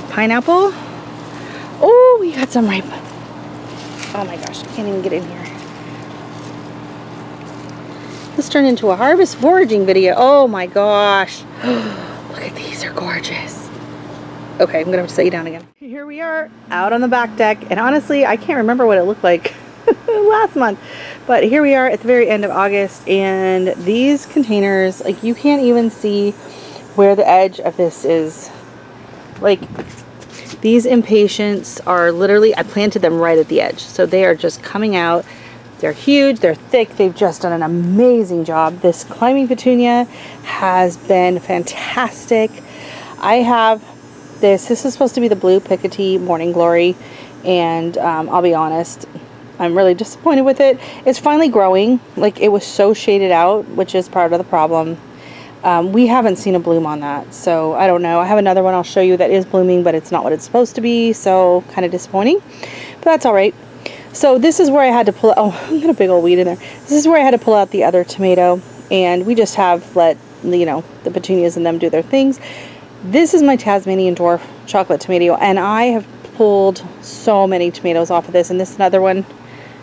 Pineapple. Oh, we got some ripe. Oh my gosh, I can't even get in here. This turned into a harvest foraging video. Oh my gosh. Look at these, they're gorgeous. Okay, I'm gonna have to set you down again. Here we are out on the back deck, and honestly, I can't remember what it looked like last month, but here we are at the very end of August, and these containers, like, you can't even see where the edge of this is. Like, these impatiens are literally, I planted them right at the edge, so they are just coming out. They're huge, they're thick, they've just done an amazing job. This climbing petunia has been fantastic. I have this is supposed to be the blue Picotee Morning Glory, and I'll be honest, I'm really disappointed with it. It's finally growing. Like, it was so shaded out, which is part of the problem. We haven't seen a bloom on that, so I don't know. I have another one I'll show you that is blooming, but it's not what it's supposed to be, so kind of disappointing, but that's all right. So this is where I had to pull, oh, I got a big old weed in there. This is where I had to pull out the other tomato, and we just have let, you know, the petunias and them do their things. This is my Tasmanian dwarf chocolate tomato, and I have pulled so many tomatoes off of this, and this is another one.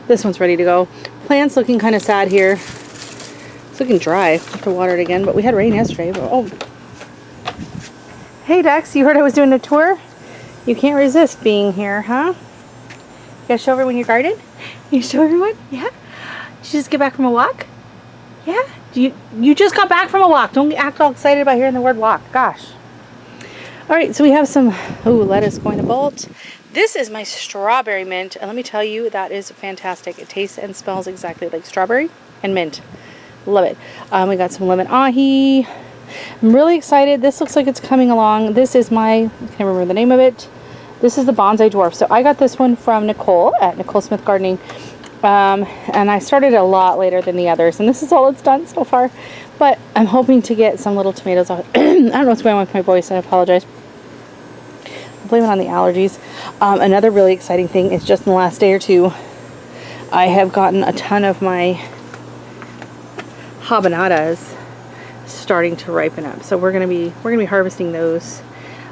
This one's ready to go. Plant's looking kind of sad here. It's looking dry. I have to water it again, but we had rain yesterday. But, oh. Hey Dex, you heard I was doing a tour? You can't resist being here, huh? You gotta show everyone your garden? You show everyone? Yeah? Did you just get back from a walk? Yeah? You just got back from a walk. Don't act all excited about hearing the word walk. Gosh. Alright, so we have some lettuce going to bolt. This is my strawberry mint, and let me tell you, that is fantastic. It tastes and smells exactly like strawberry and mint. Love it. We got some lemon ahi. I'm really excited. This looks like it's coming along. This is my, I can't remember the name of it. This is the bonsai dwarf. So I got this one from Nicole at Nicole Smith Gardening. And I started a lot later than the others. And this is all it's done so far. But I'm hoping to get some little tomatoes off. I don't know what's going on with my voice. I apologize. I blame it on the allergies. Another really exciting thing is just in the last day or two, I have gotten a ton of my habanadas starting to ripen up. So we're gonna be harvesting those.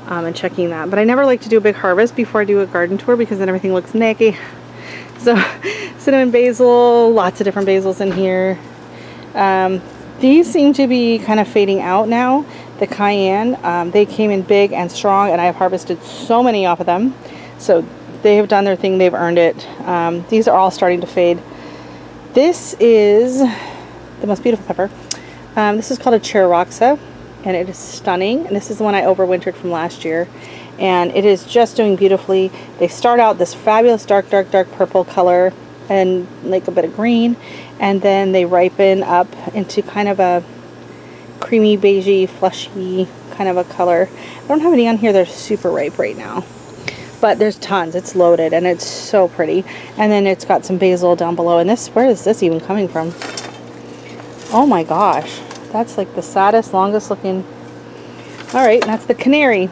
And checking that, but I never like to do a big harvest before I do a garden tour because then everything looks naked. So cinnamon basil, lots of different basils in here. These seem to be kind of fading out now. The cayenne, they came in big and strong, and I have harvested so many off of them. So they have done their thing, they've earned it. These are all starting to fade. This is the most beautiful pepper. This is called a Chararoxa. And it is stunning, and this is the one I overwintered from last year, and it is just doing beautifully. They start out this fabulous dark purple color and like a bit of green, and then they ripen up into kind of a creamy beigey fleshy kind of a color. I don't have any on here that are super ripe right now, but there's tons. It's loaded and it's so pretty. And then it's got some basil down below, and this, where is this even coming from? Oh my gosh, that's like the saddest, longest looking. All right, and that's the canary.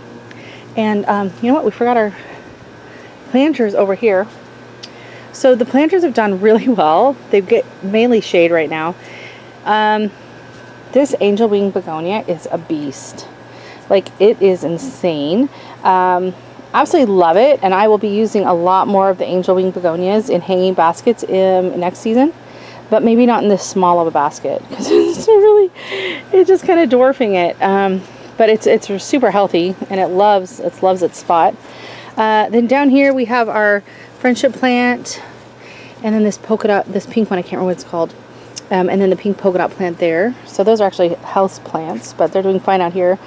And you know what? We forgot our planters over here. So the planters have done really well. They get mainly shade right now. This angel wing begonia is a beast. Like, it is insane. Absolutely love it, and I will be using a lot more of the angel wing begonias in hanging baskets next season. But maybe not in this small of a basket, because it's just kind of dwarfing it. But it's super healthy, and it loves its spot. Then down here we have our friendship plant, and then this polka dot, this pink one, I can't remember what it's called, and then the pink polka dot plant there. So those are actually house plants, but they're doing fine out here.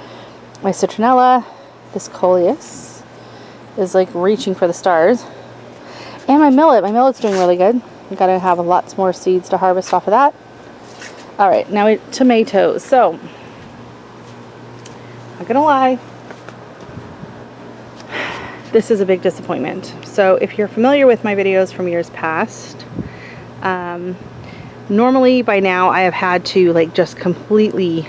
My citronella, this coleus is like reaching for the stars, and my millet's doing really good. We gotta have lots more seeds to harvest off of that. All right, now tomatoes. So, not gonna lie, this is a big disappointment. So if you're familiar with my videos from years past, normally by now I have had to like just completely,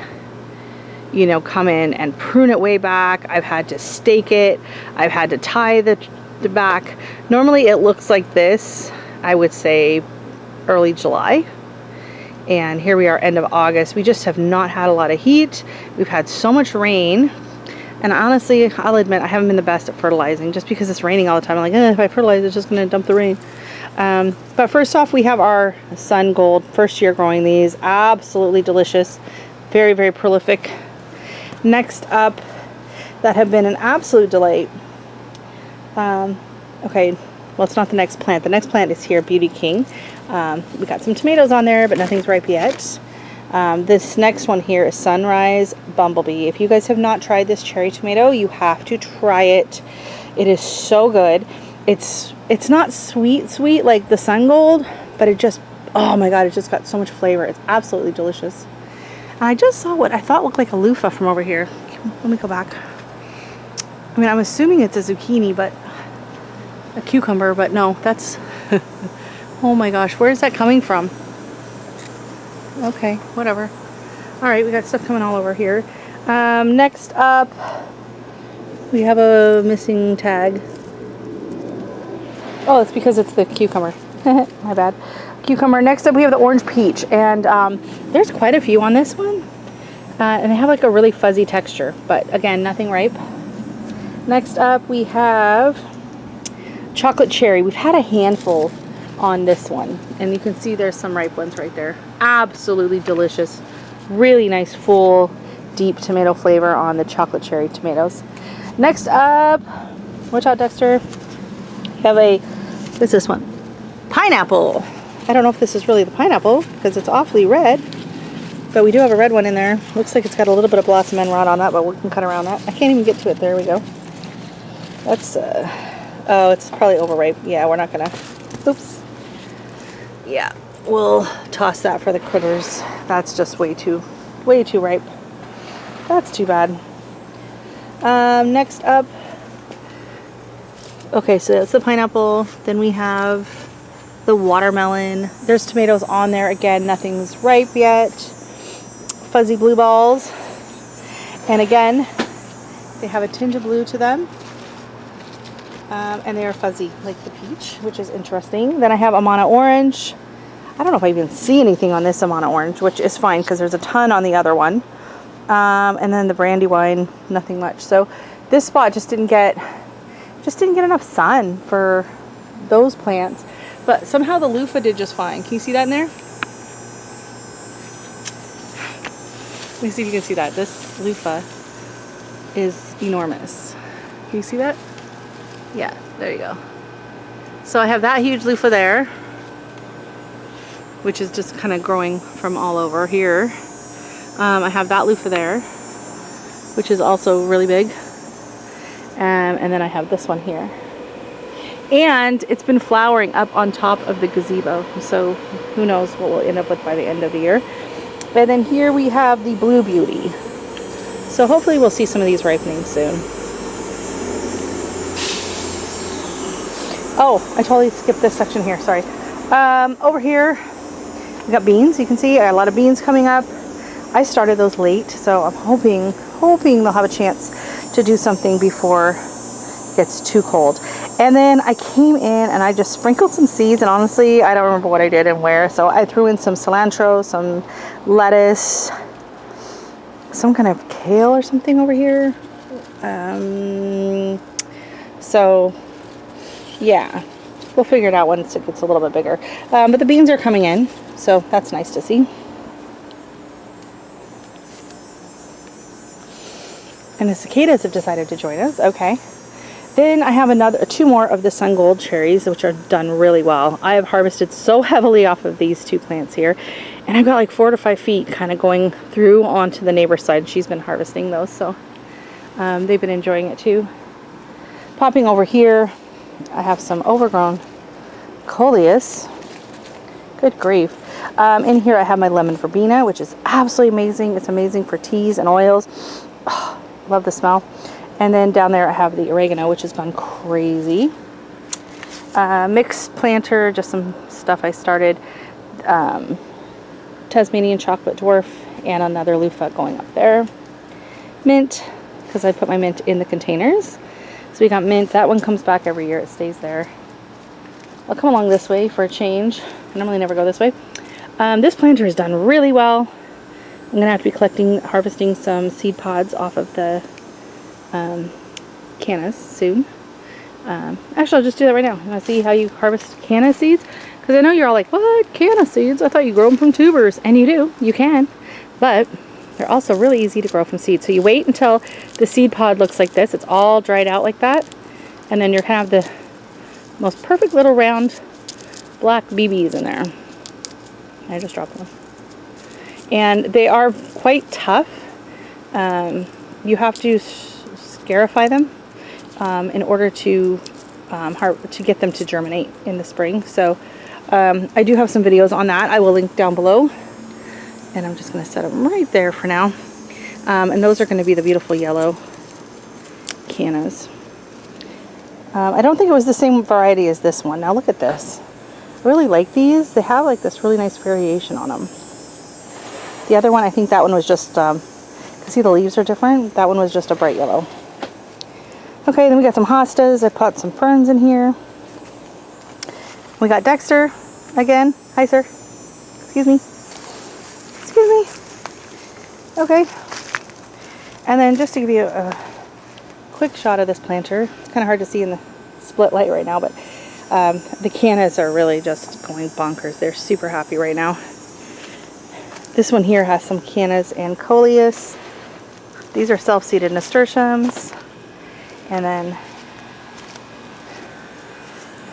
you know, come in and prune it way back. I've had to stake it. I've had to tie the back. Normally it looks like this, I would say early July, and here we are end of August. We just have not had a lot of heat. We've had so much rain And honestly, I'll admit I haven't been the best at fertilizing just because it's raining all the time. I'm like, if I fertilize, it's just going to dump the rain. But first off, we have our sun gold. First year growing these. Absolutely delicious. Very, very prolific. Next up, that have been an absolute delight. Okay, well, it's not the next plant. The next plant is here, Beauty King. We got some tomatoes on there, but nothing's ripe yet. This next one here is Sunrise Bumblebee. If you guys have not tried this cherry tomato, you have to try it. It is so good. It's not sweet like the Sun Gold, but it just, oh my god, it just got so much flavor. It's absolutely delicious. And I just saw what I thought looked like a loofah from over here. Let me go back. I mean, I'm assuming it's a zucchini, but a cucumber, but no, that's oh my gosh, where is that coming from? Okay, whatever. All right, we got stuff coming all over here. Next up, we have a missing tag. Oh, it's because it's the cucumber. My bad. Cucumber. Next up, we have the orange peach, and there's quite a few on this one, and they have like a really fuzzy texture, but again, nothing ripe. Next up, we have chocolate cherry. We've had a handful on this one, and you can see there's some ripe ones right there. Absolutely delicious. Really nice, full, deep tomato flavor on the chocolate cherry tomatoes. Next up, watch out, Dexter. We have what's this one? Pineapple. I don't know if this is really the pineapple because it's awfully red, but we do have a red one in there. Looks like it's got a little bit of blossom end rot on that, but we can cut around that. I can't even get to it. There we go. That's oh, it's probably overripe. Yeah, we're not gonna, oops. Yeah, we'll toss that for the critters. That's just way too ripe. That's too bad. Next up, okay, so that's the pineapple. Then we have the watermelon. There's tomatoes on there. Again, nothing's ripe yet. Fuzzy blue balls. And again, they have a tinge of blue to them. And they are fuzzy like the peach, which is interesting. Then I have Amana orange. I don't know if I even see anything on this Amana orange, which is fine because there's a ton on the other one. And then the Brandywine, nothing much. So this spot just didn't get enough sun for those plants. But somehow the loofah did just fine. Can you see that in there? Let me see if you can see that. This loofah is enormous. Can you see that? Yeah, there you go. So I have that huge loofah there, which is just kind of growing from all over here. I have that loofah there, which is also really big. And then I have this one here. And it's been flowering up on top of the gazebo. So who knows what we'll end up with by the end of the year. And then here we have the Blue Beauty. So hopefully we'll see some of these ripening soon. Oh, I totally skipped this section here, sorry. Over here, we got beans. You can see a lot of beans coming up. I started those late, so I'm hoping they'll have a chance to do something before it gets too cold. And then I came in and I just sprinkled some seeds, and honestly, I don't remember what I did and where. So I threw in some cilantro, some lettuce, some kind of kale or something over here. So yeah, we'll figure it out once it gets a little bit bigger. But the beans are coming in, so that's nice to see. And the cicadas have decided to join us. Okay. Then I have two more of the Sun Gold cherries, which are done really well. I have harvested so heavily off of these two plants here, and I've got like 4 to 5 feet kind of going through onto the neighbor's side. She's been harvesting those, so they've been enjoying it too. Popping over here, I have some overgrown coleus. Good grief. In here I have my lemon verbena, which is absolutely amazing. It's amazing for teas and oils. Oh, love the smell. And then down there I have the oregano, which has gone crazy. Mixed planter, just some stuff I started. Tasmanian chocolate dwarf and another loofah going up there. Mint, because I put my mint in the containers. So we got mint. That one comes back every year. It stays there. I'll come along this way for a change. I normally never go this way. This planter has done really well. I'm going to have to be harvesting some seed pods off of the cannas soon. Actually, I'll just do that right now. You want to see how you harvest canna seeds? Because I know you're all like, what? Canna seeds? I thought you grow them from tubers. And you do. You can. But they're also really easy to grow from seeds. So you wait until the seed pod looks like this. It's all dried out like that. And then you're going to have the most perfect little round black BBs in there. I just dropped one. And they are quite tough. You have to scarify them in order to get them to germinate in the spring. So I do have some videos on that. I will link down below. And I'm just going to set them right there for now. And those are going to be the beautiful yellow cannas. I don't think it was the same variety as this one. Now look at this. I really like these. They have like this really nice variation on them. The other one, I think that one was just, see the leaves are different. That one was just a bright yellow. Okay, then we got some hostas. I put some ferns in here. We got Dexter again. Hi, sir. Excuse me. Excuse me. Okay. And then just to give you a quick shot of this planter, it's kind of hard to see in the split light right now, but the cannas are really just going bonkers. They're super happy right now. This one here has some cannas and coleus. These are self-seeded nasturtiums. And then,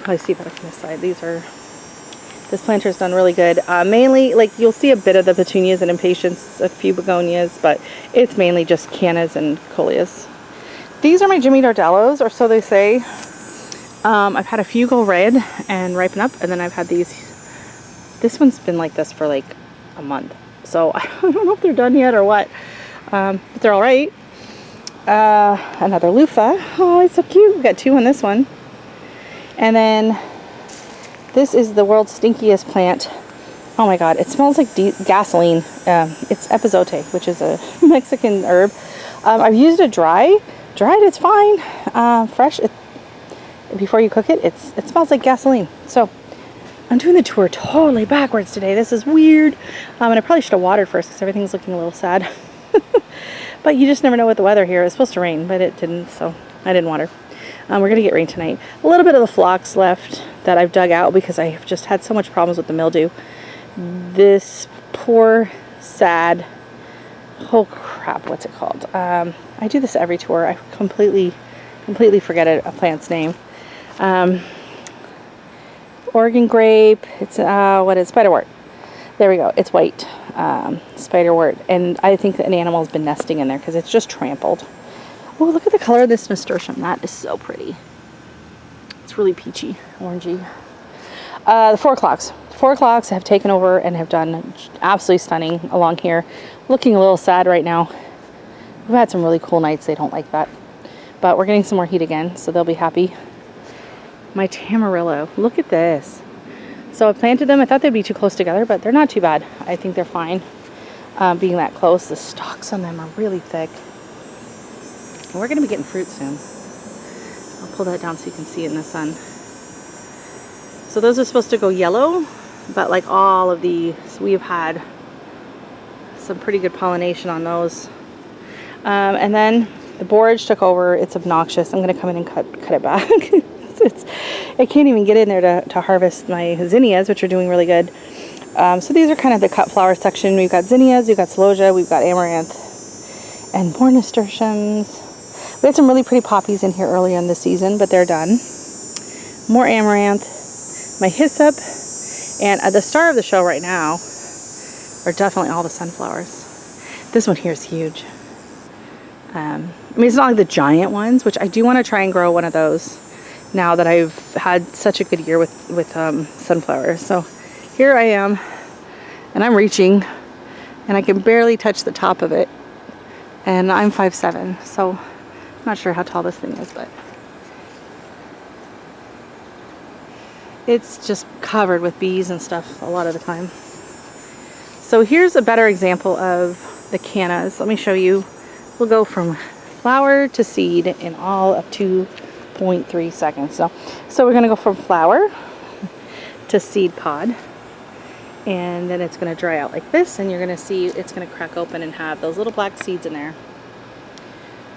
let's see if I can decide. This planter's done really good. Mainly, like you'll see a bit of the petunias and impatiens, a few begonias, but it's mainly just cannas and coleus. These are my Jimmy Dardellos, or so they say. I've had a few go red and ripen up, and then I've had these. This one's been like this for like a month. So I don't know if they're done yet or what, but they're all right. Another loofah. Oh, it's so cute. We've got two on this one. And then this is the world's stinkiest plant. Oh my God, it smells like gasoline. It's epazote, which is a Mexican herb. I've used it dried, it's fine. Fresh, before you cook it, it smells like gasoline. So I'm doing the tour totally backwards today. This is weird. And I probably should have watered first because everything's looking a little sad. But you just never know with the weather here. It's supposed to rain, but it didn't, so I didn't water. We're going to get rain tonight. A little bit of the phlox left that I've dug out because I've just had so much problems with the mildew. This poor, sad, oh crap, what's it called? I do this every tour. I completely forget a plant's name. Oregon grape. It's what is spiderwort? There we go. It's white spiderwort, and I think that an animal has been nesting in there because it's just trampled. Oh, look at the color of this nasturtium. That is so pretty. It's really peachy, orangey. The 4 o'clocks. 4 o'clocks have taken over and have done absolutely stunning along here. Looking a little sad right now. We've had some really cool nights. They don't like that, but we're getting some more heat again, so they'll be happy. My Tamarillo. Look at this. So I planted them. I thought they'd be too close together, but they're not too bad. I think they're fine being that close. The stalks on them are really thick. And we're going to be getting fruit soon. I'll pull that down so you can see it in the sun. So those are supposed to go yellow, but like all of these, we've had some pretty good pollination on those. And then the borage took over. It's obnoxious. I'm going to come in and cut it back. I can't even get in there to harvest my zinnias, which are doing really good. So these are kind of the cut flower section. We've got zinnias, we've got celosia, we've got amaranth, and more nasturtiums. We had some really pretty poppies in here earlier in the season, but they're done. More amaranth, my hyssop, and the star of the show right now are definitely all the sunflowers. This one here is huge. I mean, it's not like the giant ones, which I do want to try and grow one of those now that I've had such a good year with sunflowers. So here I am, and I'm reaching, and I can barely touch the top of it, and I'm 5'7", so I'm not sure how tall this thing is, but it's just covered with bees and stuff a lot of the time. So here's a better example of the cannas. Let me show you. We'll go from flower to seed in all of 2.3 seconds. So we're going to go from flower to seed pod, and then it's going to dry out like this, and you're going to see it's going to crack open and have those little black seeds in there.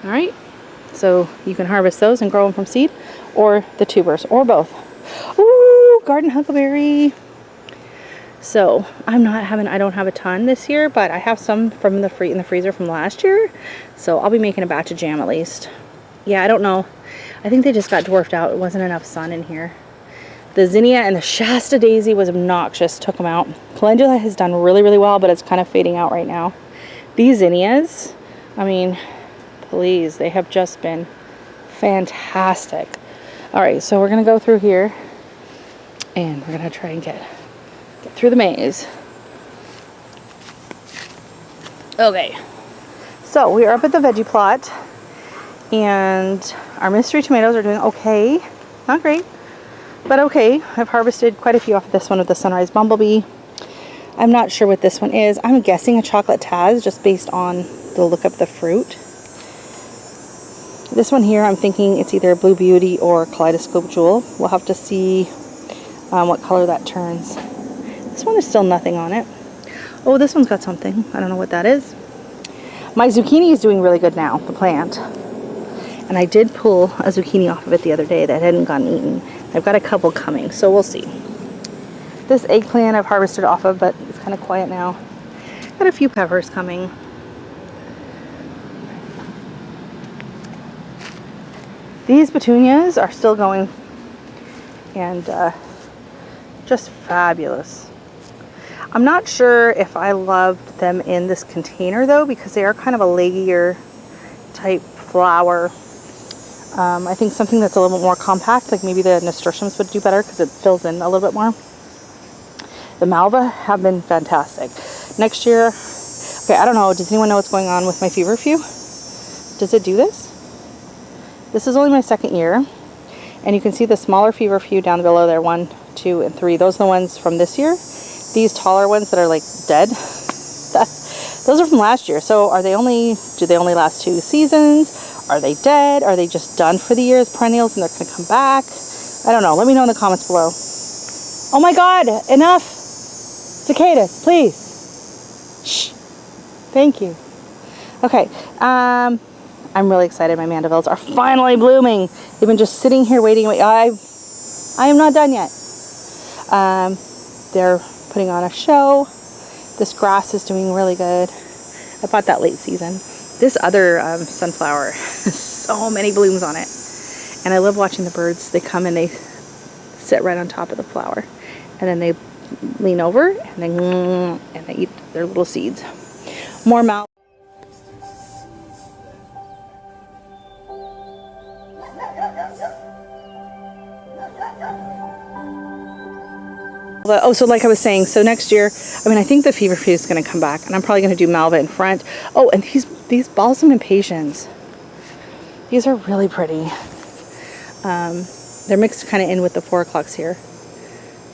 All right, So you can harvest those and grow them from seed, or the tubers, or both. Ooh, garden huckleberry. So I don't have a ton this year, but I have some from in the freezer from last year. So I'll be making a batch of jam at least. Yeah, I don't know. I think they just got dwarfed out. It wasn't enough sun in here. The zinnia and the Shasta daisy was obnoxious. Took them out. Calendula has done really, really well, but it's kind of fading out right now. These zinnias, I mean, please, they have just been fantastic. All right, so we're gonna go through here and we're gonna try and get through the maze. Okay, so we are up at the veggie plot and our mystery tomatoes are doing okay. Not great, but okay. I've harvested quite a few off of this one with the sunrise bumblebee. I'm not sure what this one is. I'm guessing a chocolate Taz just based on the look of the fruit. This one here, I'm thinking it's either a Blue Beauty or Kaleidoscope Jewel. We'll have to see what color that turns. This one is still nothing on it. Oh, this one's got something. I don't know what that is. My zucchini is doing really good now, the plant. And I did pull a zucchini off of it the other day that hadn't gotten eaten. I've got a couple coming, so we'll see. This eggplant I've harvested off of, but it's kind of quiet now. Got a few peppers coming. These petunias are still going and just fabulous. I'm not sure if I loved them in this container though, because they are kind of a leggier type flower. I think something that's a little bit more compact, like maybe the nasturtiums would do better because it fills in a little bit more. The Malva have been fantastic. Next year, okay, I don't know, does anyone know what's going on with my feverfew? Does it do this? This is only my second year, and you can see the smaller feverfew down below there, 1, 2, and 3. Those are the ones from this year. These taller ones that are like dead, those are from last year. So do they only last 2 seasons? Are they dead? Are they just done for the year as perennials and they're going to come back? I don't know. Let me know in the comments below. Oh my God, enough. Cicadas, please. Shh. Thank you. Okay. I'm really excited. My mandeville's are finally blooming. They've been just sitting here waiting. I am not done yet. They're putting on a show. This grass is doing really good. I bought that late season. This other sunflower has so many blooms on it. And I love watching the birds. They come and they sit right on top of the flower. And then they lean over and they eat their little seeds. More mouth. Oh, so like I was saying, so next year, I mean, I think the feverfew is going to come back, and I'm probably going to do Malva in front. Oh, and these balsam impatiens, these are really pretty. They're mixed kind of in with the 4 o'clocks here.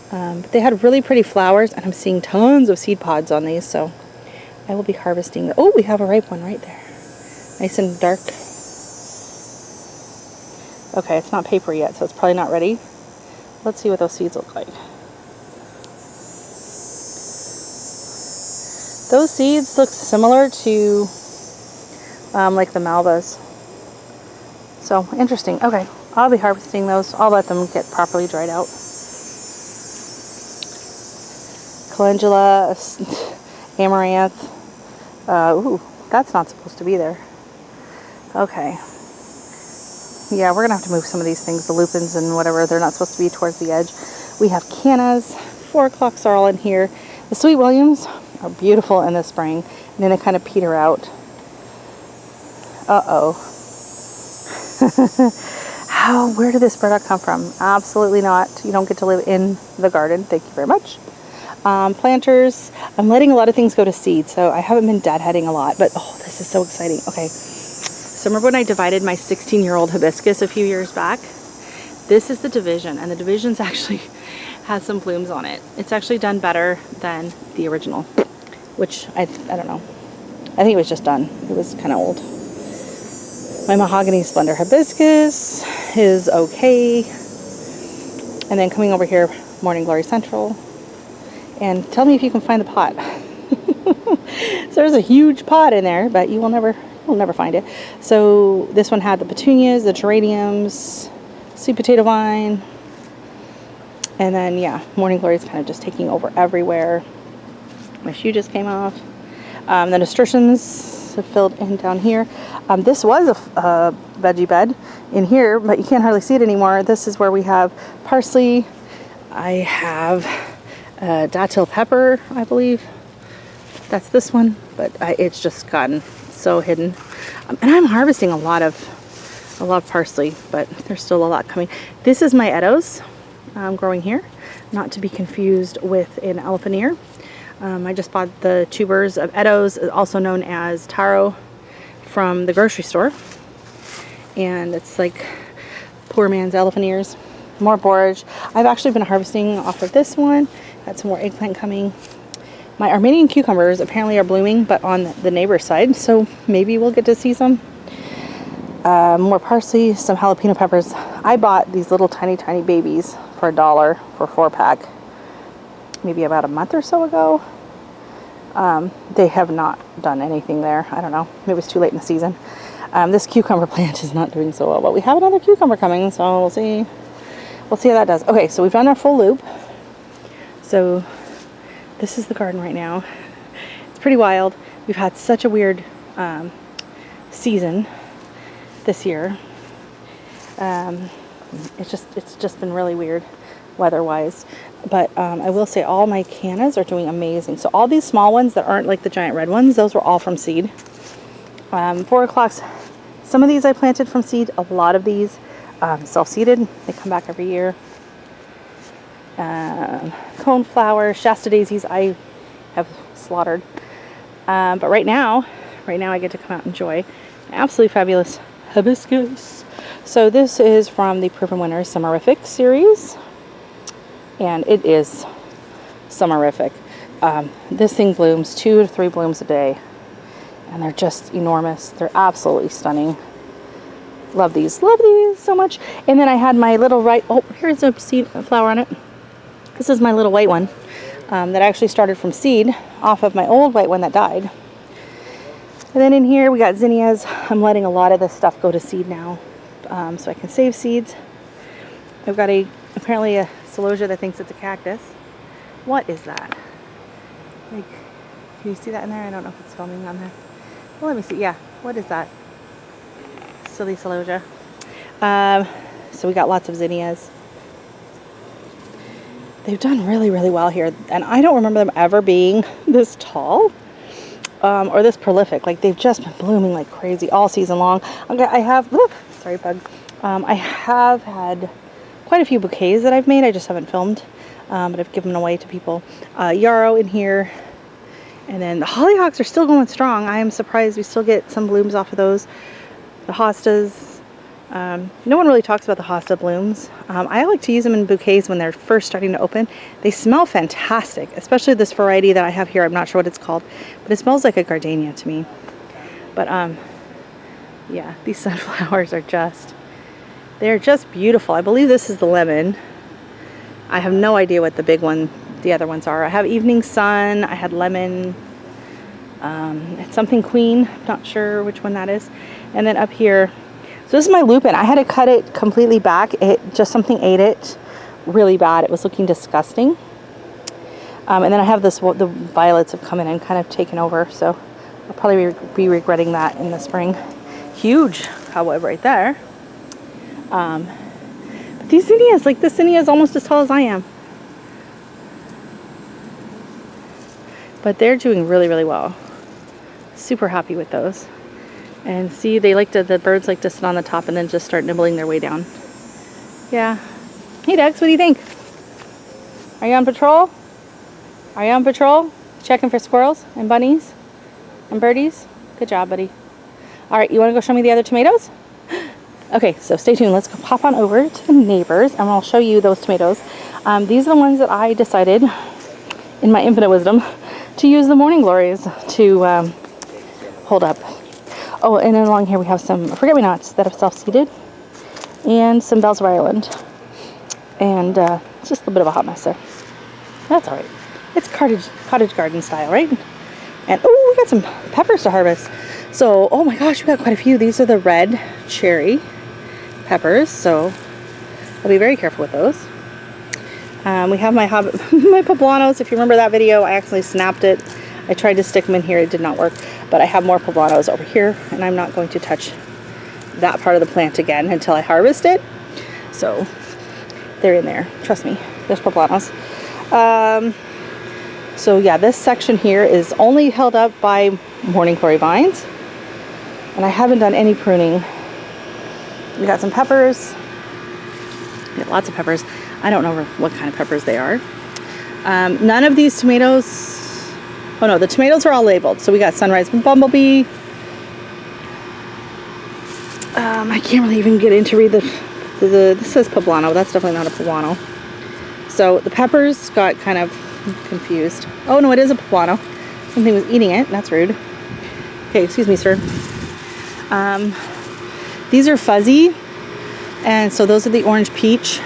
But they had really pretty flowers, and I'm seeing tons of seed pods on these, so I will be harvesting. Oh, we have a ripe one right there. Nice and dark. Okay, it's not paper yet, so it's probably not ready. Let's see what those seeds look like. Those seeds look similar to like the Malvas. So interesting. Okay, I'll be harvesting those. I'll let them get properly dried out. Calendula, amaranth. Ooh, that's not supposed to be there. Okay. Yeah, we're gonna have to move some of these things, the lupins and whatever. They're not supposed to be towards the edge. We have cannas. 4 o'clocks are all in here. The Sweet Williams are beautiful in the spring, and then they kind of peter out. Uh-oh. Where did this burdock come from? Absolutely not. You don't get to live in the garden. Thank you very much. Planters. I'm letting a lot of things go to seed, so I haven't been deadheading a lot, but oh, this is so exciting. Okay. So remember when I divided my 16-year-old hibiscus a few years back? This is the division, and the division's actually has some blooms on it. It's actually done better than the original, which I don't know. I think it was just done. It was kind of old. My mahogany splendor hibiscus is okay. And then coming over here, Morning Glory Central. And tell me if you can find the pot. So there's a huge pot in there, but you will never we'll never find it. So this one had the petunias, the geraniums, sweet potato vine, and then yeah, morning glory is kind of just taking over everywhere. My shoe just came off. The nasturtiums have filled in down here. This was a veggie bed in here, but you can't hardly see it anymore. This is where we have parsley. I have datil pepper, I believe. That's this one, but it's just gotten so hidden. And I'm harvesting a lot of parsley, but there's still a lot coming. This is my edos growing here, not to be confused with an elephant ear. I just bought the tubers of edos, also known as taro, from the grocery store. And it's like poor man's elephant ears. More borage. I've actually been harvesting off of this one. Got some more eggplant coming. My Armenian cucumbers apparently are blooming, but on the neighbor's side, so maybe we'll get to see some. More parsley, some jalapeno peppers. I bought these little tiny babies for $1 for 4-pack, maybe about a month or so ago. They have not done anything there. I don't know. Maybe it was too late in the season. This cucumber plant is not doing so well, but we have another cucumber coming, so we'll see. We'll see how that does. Okay, so we've done our full loop. So this is the garden right now. It's pretty wild. We've had such a weird season this year. It's just been really weird weather-wise. But I will say all my cannas are doing amazing. So all these small ones that aren't like the giant red ones, those were all from seed. 4 o'clocks. Some of these I planted from seed. A lot of these self-seeded. They come back every year. Coneflower, Shasta daisies I have slaughtered. But right now I get to come out and enjoy an absolutely fabulous hibiscus. So this is from the Proven Winners Summerific series. And it is summerific. This thing blooms 2 to 3 blooms a day. And they're just enormous. They're absolutely stunning. Love these so much. And then I had my little here's a seed flower on it. This is my little white one that actually started from seed off of my old white one that died. And then in here we got zinnias. I'm letting a lot of this stuff go to seed now, so I can save seeds. I've got apparently a celosia that thinks it's a cactus. What is that? Like, can you see that in there? I don't know if it's filming on there. Well, let me see. Yeah, what is that? Silly celosia. So we got lots of zinnias. They've done really well here, and I don't remember them ever being this tall or this prolific. Like, they've just been blooming like crazy all season long. Okay, I have sorry bug. I have had quite a few bouquets that I've made. I just haven't filmed, but I've given them away to people. Yarrow in here, and then the hollyhocks are still going strong. I am surprised we still get some blooms off of those. The hostas. No one really talks about the hosta blooms. I like to use them in bouquets when they're first starting to open. They smell fantastic, especially this variety that I have here. I'm not sure what it's called, but it smells like a gardenia to me. But yeah, these sunflowers are they're just beautiful. I believe this is the lemon. I have no idea what the other ones are. I have evening sun. I had lemon. It's something queen. Not sure which one that is. And then up here, so this is my lupin. I had to cut it completely back. Something ate it really bad. It was looking disgusting. And then I have the violets have come in and kind of taken over. So I'll probably be regretting that in the spring. Huge cobweb right there. But these zinnias, like this zinnia is almost as tall as I am. But they're doing really well. Super happy with those. And see, the birds like to sit on the top and then just start nibbling their way down. Yeah. Hey, Dex, what do you think? Are you on patrol? Are you on patrol? Checking for squirrels and bunnies and birdies? Good job, buddy. All right, you want to go show me the other tomatoes? Okay, so stay tuned. Let's go pop on over to the neighbors and I'll show you those tomatoes. These are the ones that I decided, in my infinite wisdom, to use the morning glories to hold up. Oh, and then along here we have some forget-me-nots that have self-seeded and some bells of Ireland. And it's just a little bit of a hot mess there. That's all right. It's cottage garden style, right? And oh, we got some peppers to harvest. So, oh my gosh, we got quite a few. These are the red cherry peppers, so I'll be very careful with those. We have my my poblanos. If you remember that video, I actually snapped it. I tried to stick them in here, it did not work, but I have more poblanos over here, and I'm not going to touch that part of the plant again until I harvest it. So they're in there, trust me, there's poblanos. So yeah, this section here is only held up by morning glory vines, and I haven't done any pruning. We got some peppers. We got lots of peppers. I don't know what kind of peppers they are. None of these tomatoes, oh no, the tomatoes are all labeled. So we got Sunrise Bumblebee. I can't really even get in to read this says poblano. That's definitely not a poblano. So the peppers got kind of confused. Oh no, it is a poblano. Something was eating it. That's rude. Okay, excuse me, sir. These are fuzzy, and so those are the orange peach.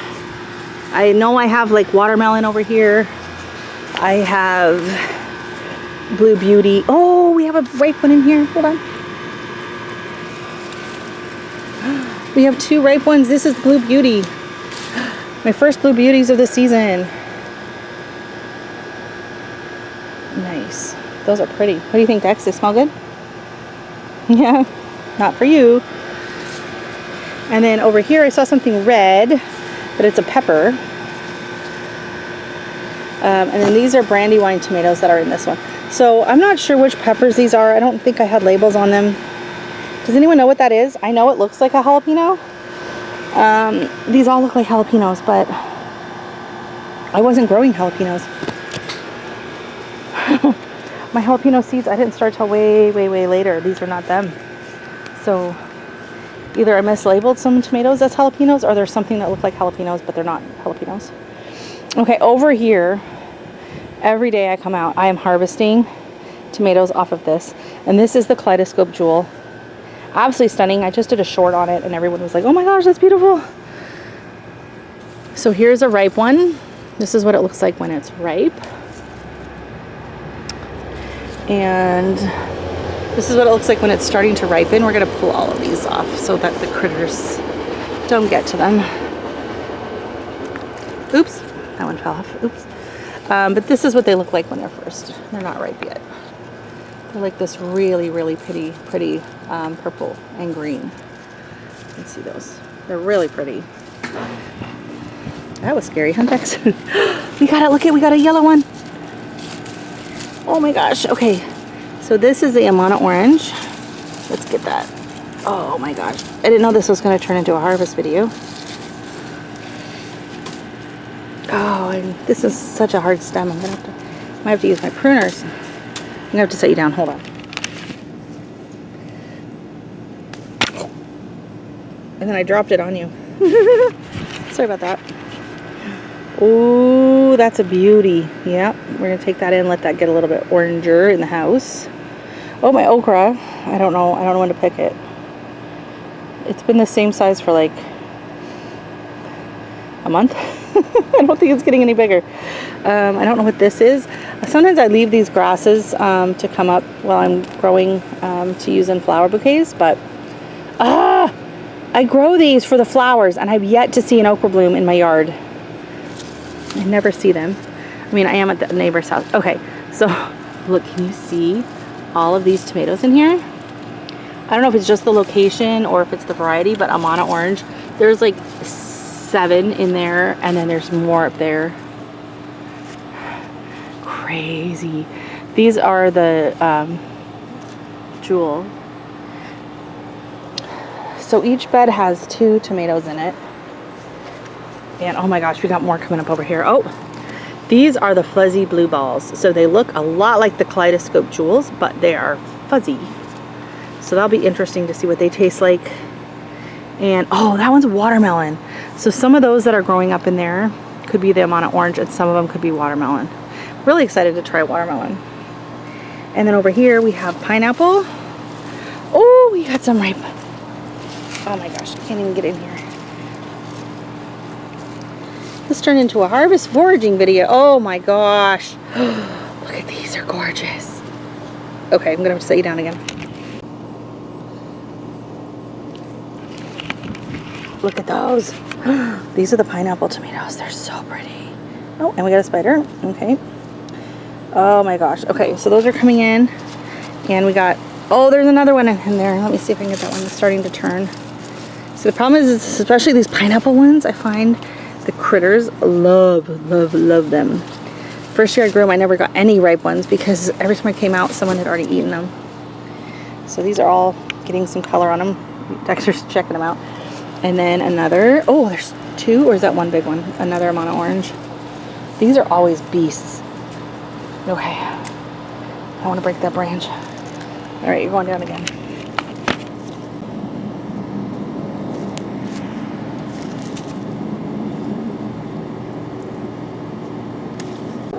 I know I have like watermelon over here. I have Blue Beauty. Oh, we have a ripe one in here. Hold on. We have two ripe ones. This is Blue Beauty. My first Blue Beauties of the season. Nice. Those are pretty. What do you think, Dex? They smell good? Yeah, not for you. And then over here I saw something red, but it's a pepper. And then these are Brandywine tomatoes that are in this one. So I'm not sure which peppers these are. I don't think I had labels on them. Does anyone know what that is? I know it looks like a jalapeno. These all look like jalapenos, but I wasn't growing jalapenos. My jalapeno seeds, I didn't start till way later. These are not them. So either I mislabeled some tomatoes as jalapenos, or there's something that look like jalapenos, but they're not jalapenos. Okay, over here, every day I come out, I am harvesting tomatoes off of this. And this is the Kaleidoscope Jewel. Absolutely stunning. I just did a short on it and everyone was like, oh my gosh, that's beautiful. So here's a ripe one. This is what it looks like when it's ripe. And this is what it looks like when it's starting to ripen. We're going to pull all of these off so that the critters don't get to them. Oops, that one fell off. Oops. But this is what they look like when they're first. They're not ripe yet. They're like this really pretty purple and green. You can see those. They're really pretty. That was scary, huh, Dex? We got it. Look at, we got a yellow one. Oh my gosh. Okay. So this is the Amana orange. Let's get that. Oh my gosh. I didn't know this was going to turn into a harvest video. Oh, and this is such a hard stem. Might have to use my pruners. I'm gonna have to set you down. Hold on. And then I dropped it on you. Sorry about that. Oh, that's a beauty. Yep, we're gonna take that in, let that get a little bit oranger in the house. Oh, my okra. I don't know when to pick it. It's been the same size for like a month. I don't think it's getting any bigger. I don't know what this is. Sometimes I leave these grasses to come up while I'm growing to use in flower bouquets, but I grow these for the flowers and I've yet to see an okra bloom in my yard. I never see them. I mean, I am at the neighbor's house. Okay, so look, can you see all of these tomatoes in here? I don't know if it's just the location or if it's the variety, but Amana orange, there's like 7 in there, and then there's more up there. Crazy. These are the Jewel. So each bed has 2 tomatoes in it. And oh my gosh, we got more coming up over here. Oh, these are the fuzzy blue balls. So they look a lot like the Kaleidoscope Jewels, but they are fuzzy. So that'll be interesting to see what they taste like. And oh, that one's watermelon. So some of those that are growing up in there could be the Amana orange, and some of them could be watermelon. Really excited to try watermelon. And then over here we have pineapple. Oh, we got some ripe. Oh my gosh, I can't even get in here. This turned into a harvest foraging video. Oh my gosh. Look at these, they're gorgeous. Okay, I'm gonna have to set you down again. Look at those. These are the pineapple tomatoes. They're so pretty. Oh, and we got a spider. Okay. Oh my gosh. Okay, so those are coming in. And we got, oh, there's another one in there. Let me see if I can get that one. It's starting to turn. So the problem is, especially these pineapple ones, I find the critters love them. First year I grew them, I never got any ripe ones because every time I came out, someone had already eaten them. So these are all getting some color on them. Dexter's checking them out. And then another, oh, there's two, or is that one big one? Another amount of orange. These are always beasts. Okay. I want to break that branch. All right, you're going down again.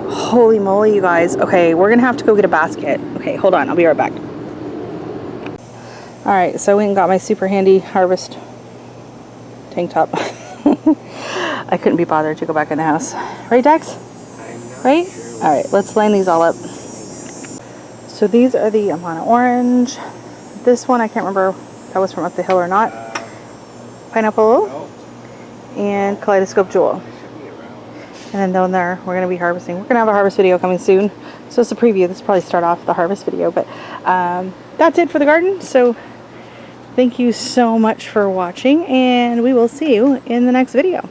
Holy moly, you guys. Okay, we're gonna have to go get a basket. Okay, hold on, I'll be right back. All right, so I went and got my super handy harvest tank top. I couldn't be bothered to go back in the house. Right, Dex? Right? All right, let's line these all up. So these are the Amana orange. This one, I can't remember if that was from up the hill or not. Pineapple and kaleidoscope jewel. And then down there, we're going to be harvesting. We're going to have a harvest video coming soon. So it's a preview. This will probably start off the harvest video. But that's it for the garden. So thank you so much for watching. And we will see you in the next video.